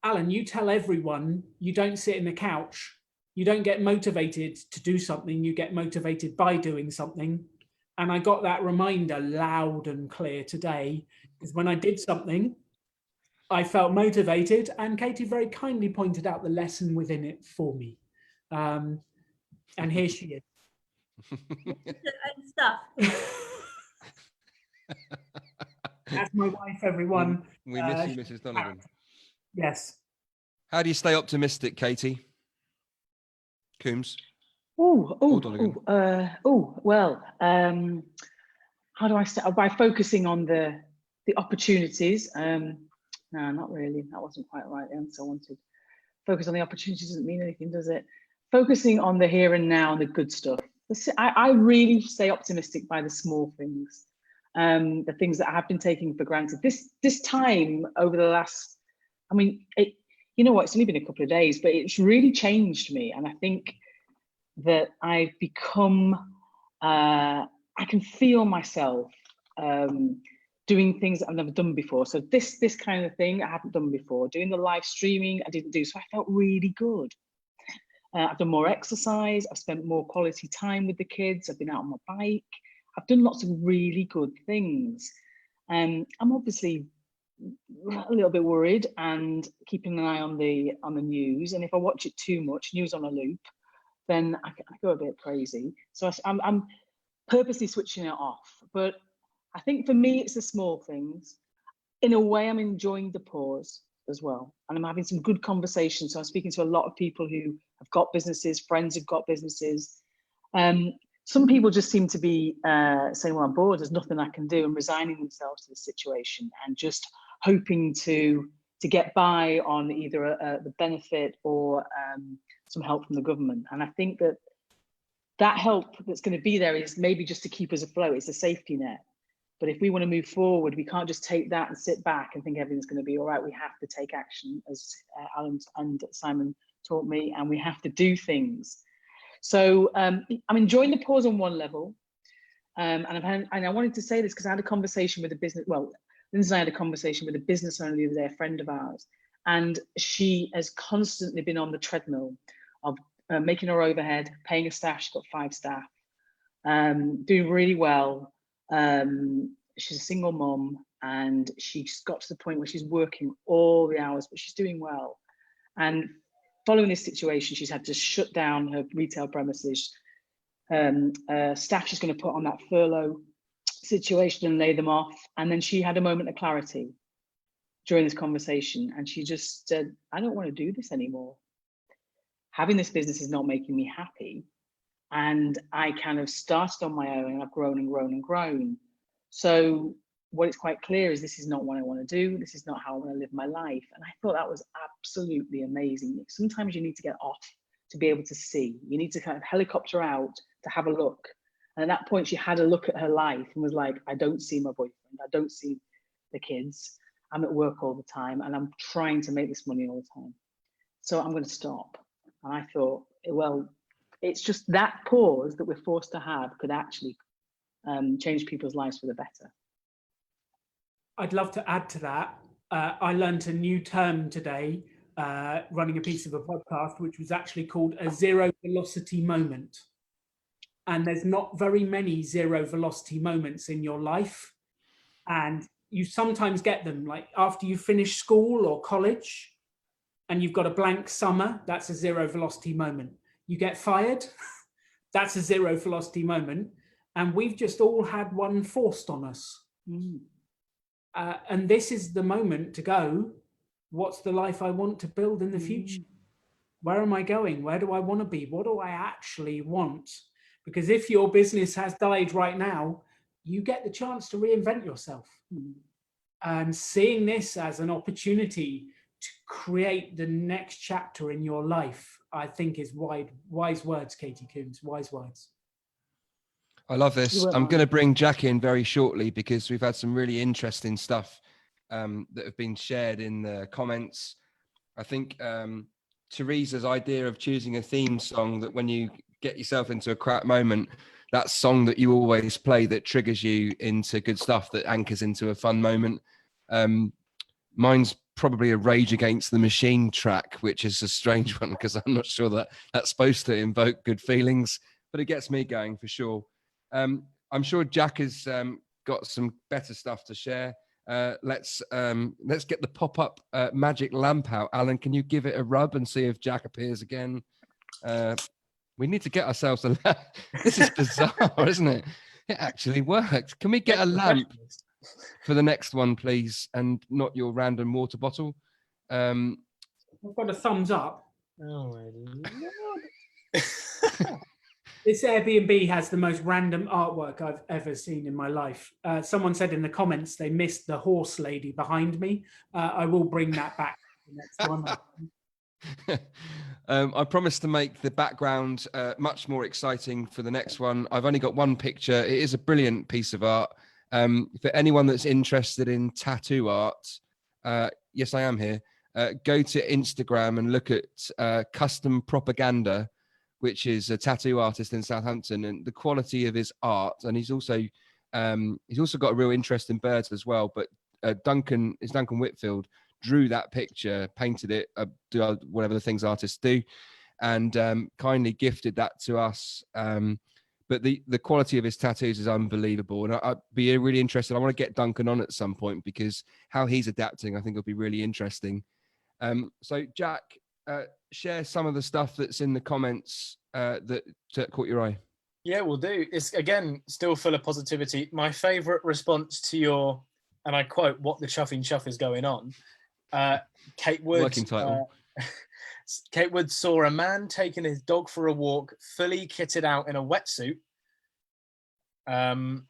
Alan, you tell everyone you don't sit in the couch, you don't get motivated to do something, you get motivated by doing something. And I got that reminder loud and clear today, because when I did something, I felt motivated, and Katie very kindly pointed out the lesson within it for me. And here she is.
And stuff.
That's my wife, everyone.
We miss you, Mrs. Donovan.
Yes.
How do you stay optimistic, Katie? Coombs.
Well, how do I start? By focusing on the opportunities. No, not really. That wasn't quite right. The answer I wanted. Focus on the opportunities doesn't mean anything, does it? Focusing on the here and now and the good stuff. I really stay optimistic by the small things, the things that have been taken for granted. This time over the last, I mean, you know what? It's only been a couple of days, but it's really changed me, and I think that I've become. I can feel myself doing things that I've never done before. So this kind of thing I haven't done before. Doing the live streaming I didn't do, so I felt really good. I've done more exercise. I've spent more quality time with the kids. I've been out on my bike. I've done lots of really good things. I'm obviously a little bit worried and keeping an eye on the news. And if I watch it too much, news on a loop, then I go a bit crazy. So I'm purposely switching it off. But I think for me, it's the small things. In a way, I'm enjoying the pause as well. And I'm having some good conversations. So I'm speaking to a lot of people who have got businesses, friends who've got businesses. Some people just seem to be saying, well, I'm bored, there's nothing I can do, and resigning themselves to the situation and just hoping to get by on either the benefit or some help from the government. And I think that help that's going to be there is maybe just to keep us afloat. It's a safety net. But if we want to move forward, we can't just take that and sit back and think everything's going to be all right. We have to take action, as Alan and Simon taught me, and we have to do things. So I'm enjoying the pause on one level. And I wanted to say this because I had a conversation with Lindsay and I had a conversation with a business owner the other day, a friend of ours, and she has constantly been on the treadmill of making her overhead, paying her staff. She's got 5 staff, doing really well. She's a single mom, and she's got to the point where she's working all the hours, but she's doing well. And following this situation, she's had to shut down her retail premises. Staff she's going to put on that furlough situation and lay them off. And then she had a moment of clarity during this conversation, and she just said, I don't want to do this anymore. Having this business is not making me happy. And I kind of started on my own, and I've grown and grown and grown. So what is quite clear is this is not what I want to do. This is not how I want to live my life. And I thought that was absolutely amazing. Sometimes you need to get off to be able to see. You need to kind of helicopter out to have a look. And at that point, she had a look at her life and was like, I don't see my boyfriend. I don't see the kids. I'm at work all the time, and I'm trying to make this money all the time. So I'm going to stop. And I thought, well, it's just that pause that we're forced to have could actually change people's lives for the better.
I'd love to add to that. I learned a new term today, running a piece of a podcast, which was actually called a zero velocity moment. And there's not very many zero velocity moments in your life. And you sometimes get them like after you finish school or college and you've got a blank summer, that's a zero velocity moment. You get fired, that's a zero velocity moment. And we've just all had one forced on us. And this is the moment to go, what's the life I want to build in the future? Where am I going? Where do I want to be? What do I actually want? Because if your business has died right now, you get the chance to reinvent yourself. And seeing this as an opportunity to create the next chapter in your life, I think is wise words, Katie Coombs, wise words.
I love this. I'm going to bring Jack in very shortly because we've had some really interesting stuff that have been shared in the comments. I think Teresa's idea of choosing a theme song that when you get yourself into a crap moment, that song that you always play that triggers you into good stuff, that anchors into a fun moment. Mine's probably a Rage Against the Machine track, which is a strange one because I'm not sure that that's supposed to invoke good feelings, but it gets me going for sure. I'm sure Jack has got some better stuff to share. Let's get the pop-up magic lamp out. Alan, can you give it a rub and see if Jack appears again? We need to get ourselves a lamp. This is bizarre, isn't it? It actually worked. Can we get a lamp for the next one, please? And not your random water bottle.
I've got a thumbs up.
Oh my Lord.
This Airbnb has the most random artwork I've ever seen in my life. Someone said in the comments they missed the horse lady behind me. I will bring that back the next one.
I promised to make the background much more exciting for the next one. I've only got one picture. It is a brilliant piece of art. For anyone that's interested in tattoo art, yes, I am here. Go to Instagram and look at Custom Propaganda, which is a tattoo artist in Southampton, and the quality of his art. And he's also got a real interest in birds as well. But Duncan Whitfield drew that picture, painted it, whatever the things artists do, and kindly gifted that to us. But the quality of his tattoos is unbelievable. And I'd be really interested. I want to get Duncan on at some point because how he's adapting, I think will be really interesting. So Jack, share some of the stuff that's in the comments that caught your eye.
Yeah, we'll do. It's, again, still full of positivity. My favourite response to your, and I quote, "What the chuffing chuff is going on?" Kate Wood.
Working title.
Kate Wood saw a man taking his dog for a walk, fully kitted out in a wetsuit.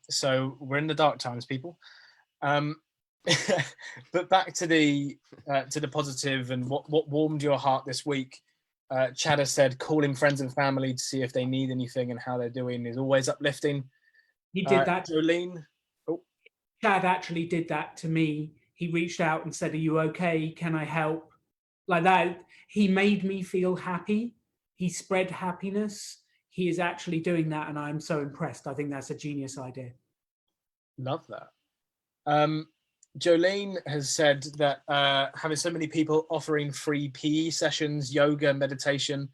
So we're in the dark times, people. But back to the positive and what warmed your heart this week. Chad has said calling friends and family to see if they need anything and how they're doing is always uplifting.
He did that.
Jolene. Oh.
Chad actually did that to me. He reached out and said, "Are you okay? Can I help?" Like that. He made me feel happy. He spread happiness. He is actually doing that, and I'm so impressed. I think that's a genius idea.
Love that. Jolene has said that having so many people offering free PE sessions, yoga, meditation,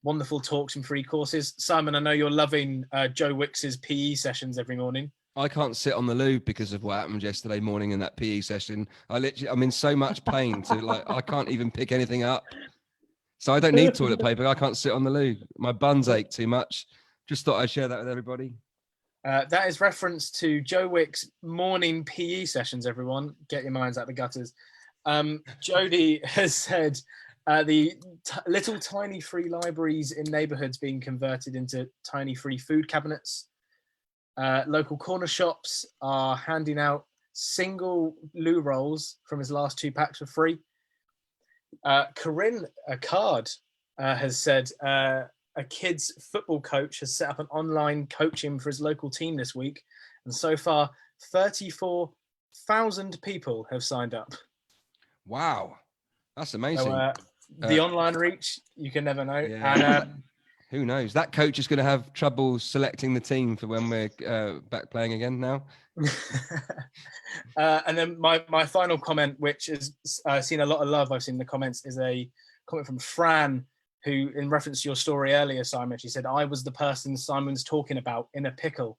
wonderful talks and free courses. Simon, I know you're loving Joe Wicks's PE sessions every morning.
I can't sit on the loo because of what happened yesterday morning in that PE session. I'm in so much pain I can't even pick anything up. So I don't need toilet paper. I can't sit on the loo. My buns ache too much. Just thought I'd share that with everybody.
That is reference to Joe Wick's morning PE sessions, everyone. Get your minds out the gutters. Jodie has said the little tiny free libraries in neighbourhoods being converted into tiny free food cabinets. Local corner shops are handing out single loo rolls from his last 2 packs for free. Corinne Card has said a kid's football coach has set up an online coaching for his local team this week. And so far, 34,000 people have signed up.
Wow. That's amazing.
So, the online reach, you can never know.
Yeah. And who knows? That coach is going to have trouble selecting the team for when we're back playing again now.
And then my final comment, which has seen a lot of love, I've seen in the comments, is a comment from Fran, who, in reference to your story earlier, Simon, she said, "I was the person Simon's talking about in a pickle.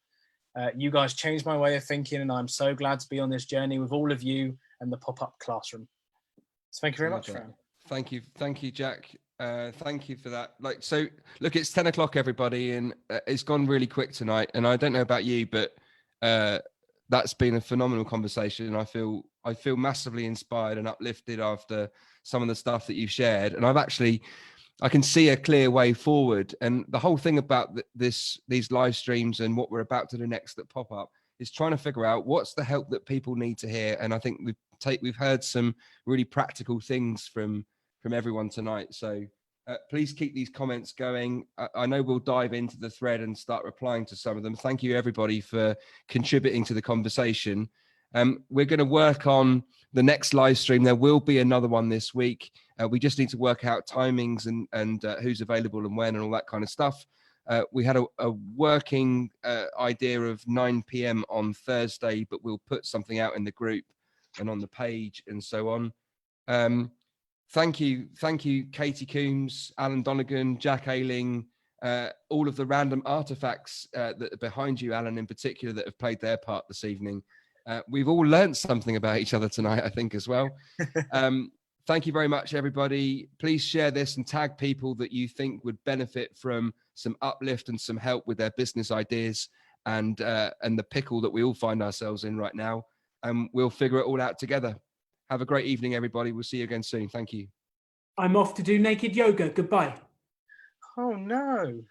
You guys changed my way of thinking, and I'm so glad to be on this journey with all of you and the pop-up classroom." So thank you very much, Fran.
Thank you, Jack. Thank you for that. So look, it's 10 o'clock, everybody, and it's gone really quick tonight. And I don't know about you, but that's been a phenomenal conversation. I feel massively inspired and uplifted after some of the stuff that you've shared. And I can see a clear way forward. And the whole thing about these live streams and what we're about to do next at PopUp is trying to figure out what's the help that people need to hear. And I think we've heard some really practical things from everyone tonight. So please keep these comments going. I know we'll dive into the thread and start replying to some of them. Thank you, everybody, for contributing to the conversation. We're going to work on the next live stream. There will be another one this week. We just need to work out timings and who's available and when and all that kind of stuff. We had a working idea of 9 p.m. on Thursday, but we'll put something out in the group and on the page and so on. Thank you, Katie Coombs, Alan Donegan, Jack Aling, all of the random artifacts that are behind you, Alan in particular, that have played their part this evening. We've all learned something about each other tonight, I think, as well. Thank you very much, everybody. Please share this and tag people that you think would benefit from some uplift and some help with their business ideas and the pickle that we all find ourselves in right now. And we'll figure it all out together. Have a great evening, everybody. We'll see you again soon. Thank you.
I'm off to do naked yoga. Goodbye.
Oh no.